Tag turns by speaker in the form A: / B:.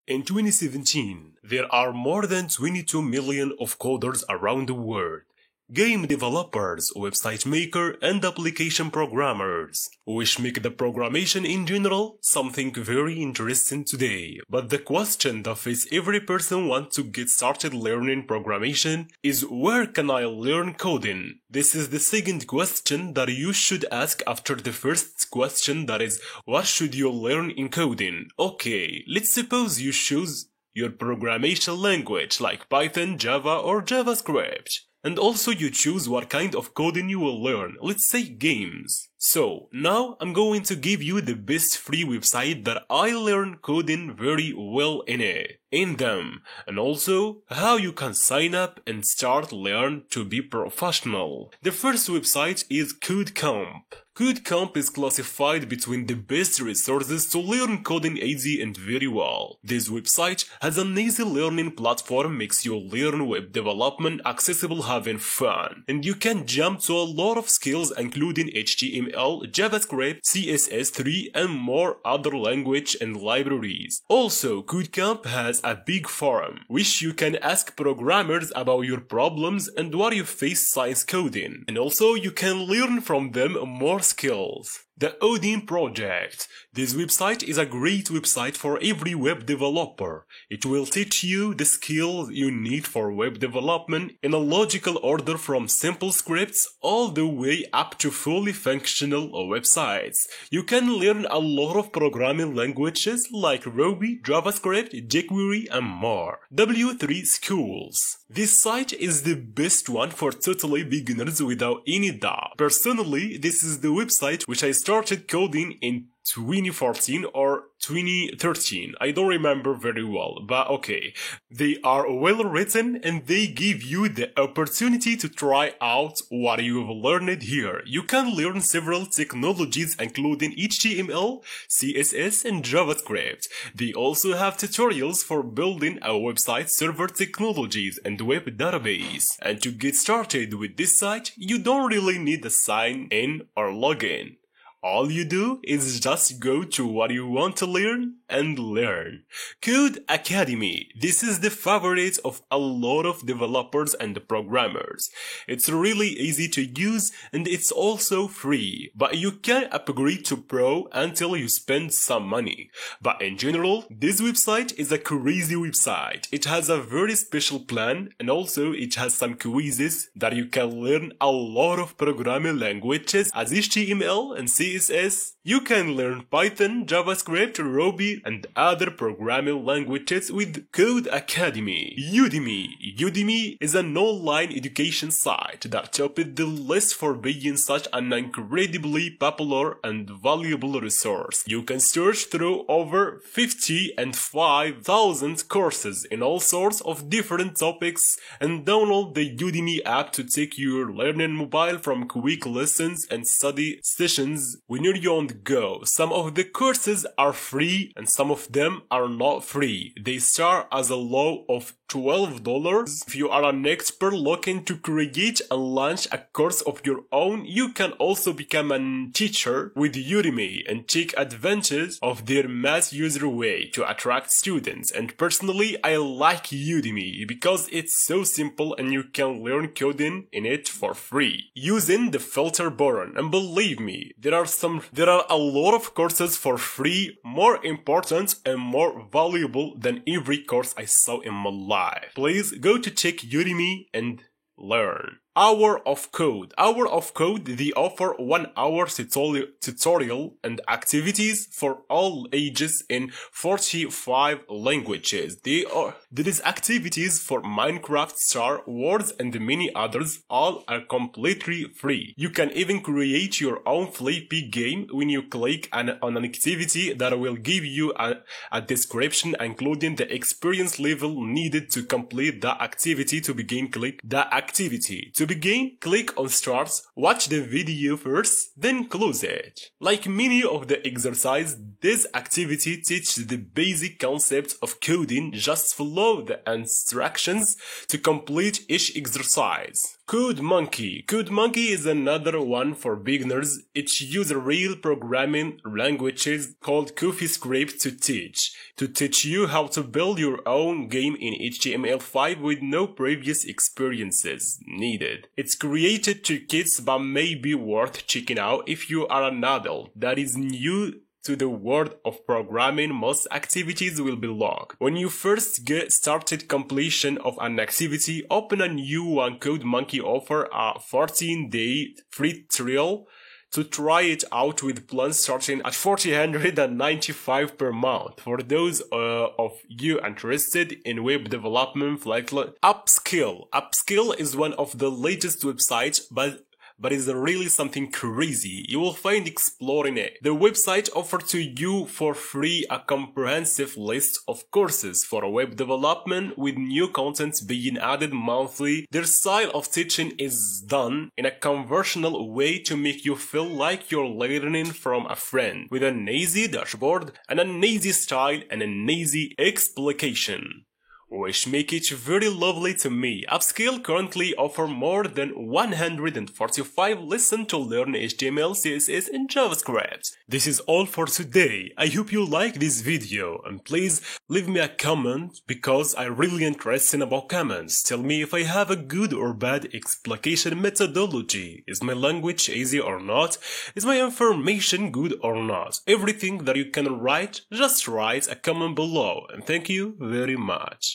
A: In 2017, there are more than 22 million of coders around the world. Game developers, website maker, and application programmers, which make the programmation in general something very interesting today. But the question that faces every person wants to get started learning programmation is, where can I learn coding? This is the second question that you should ask after the first question, that is, what should you learn in coding? Okay, let's suppose you choose your programmation language like Python, Java, or JavaScript. And also you choose what kind of coding you will learn, let's say games. So, now I'm going to give you the best free website that I learned coding very well in them, and also how you can sign up and start learn to be professional. The first website is CodeCamp. CodeCamp is classified between the best resources to learn coding easy and very well. This website has an easy learning platform, makes you learn web development accessible, having fun, and you can jump to a lot of skills including HTML, JavaScript, CSS3 and more other language and libraries. Also, CodeCamp has a big forum, which you can ask programmers about your problems and what you face science coding, and also you can learn from them more skills. The Odin Project. This website is a great website for every web developer. It will teach you the skills you need for web development in a logical order, from simple scripts all the way up to fully functional websites. You can learn a lot of programming languages like Ruby, JavaScript, jQuery and more. W3 Schools. This site is the best one for totally beginners without any doubt. Personally, this is the website which I started coding in 2014 or 2013, I don't remember very well, but okay. They are well written and they give you the opportunity to try out what you've learned here. You can learn several technologies including HTML, CSS and JavaScript. They also have tutorials for building a website, server technologies and web database. And to get started with this site, you don't really need to sign in or log in. All you do is just go to what you want to learn and learn. Code Academy. This is the favorite of a lot of developers and programmers. It's really easy to use and it's also free, but you can upgrade to Pro until you spend some money. But in general, this website is a crazy website. It has a very special plan and also it has some quizzes that you can learn a lot of programming languages as HTML and CSS. You can learn Python, JavaScript, Ruby, and other programming languages with Code Academy. Udemy. Udemy is an online education site that topped the list for being such an incredibly popular and valuable resource. You can search through over 55,000 courses in all sorts of different topics and download the Udemy app to take your learning mobile from quick lessons and study sessions whenever you're on the go. Some of the courses are free and some of them are not free. They start as a low of $12. If you are an expert looking to create and launch a course of your own, you can also become a teacher with Udemy and take advantage of their mass user way to attract students. And personally, I like Udemy because it's so simple and you can learn coding in it for free using the filter button. And believe me, there are a lot of courses for free, more important and more valuable than every course I saw in my life. Please go to check Udemy and learn. Hour of Code. Hour of Code, they offer 1 hour tutorial and activities for all ages in 45 languages. There is activities for Minecraft, Star Wars and many others. All are completely free. You can even create your own Flippy game when you click on an activity that will give you a description including the experience level needed to complete that activity. To begin, click that activity. To begin, click on Start, watch the video first, then close it. Like many of the exercises, this activity teaches the basic concept of coding. Just follow the instructions to complete each exercise. CodeMonkey. CodeMonkey is another one for beginners. It uses real programming languages called CoffeeScript to teach you how to build your own game in HTML5 with no previous experiences needed. It's created to kids but may be worth checking out if you are an adult that is new to the world of programming. Most activities will be logged. When you first get started completion of an activity, open a new one. CodeMonkey offer a 14-day free trial to try it out with plans starting at $495 per month. For those of you interested in web development, Upskill is one of the latest websites, but it's really something crazy. You will find exploring it. The website offers to you for free a comprehensive list of courses for web development with new content being added monthly. Their style of teaching is done in a conversational way to make you feel like you're learning from a friend, with an easy dashboard and an easy style and an easy explication, which make it very lovely to me. Upskill currently offer more than 145 lessons to learn HTML, CSS and JavaScript. This is all for today. I hope you like this video and please leave me a comment because I'm really interested about comments. Tell me if I have a good or bad explication methodology. Is my language easy or not? Is my information good or not? Everything that you can write, just write a comment below, and thank you very much.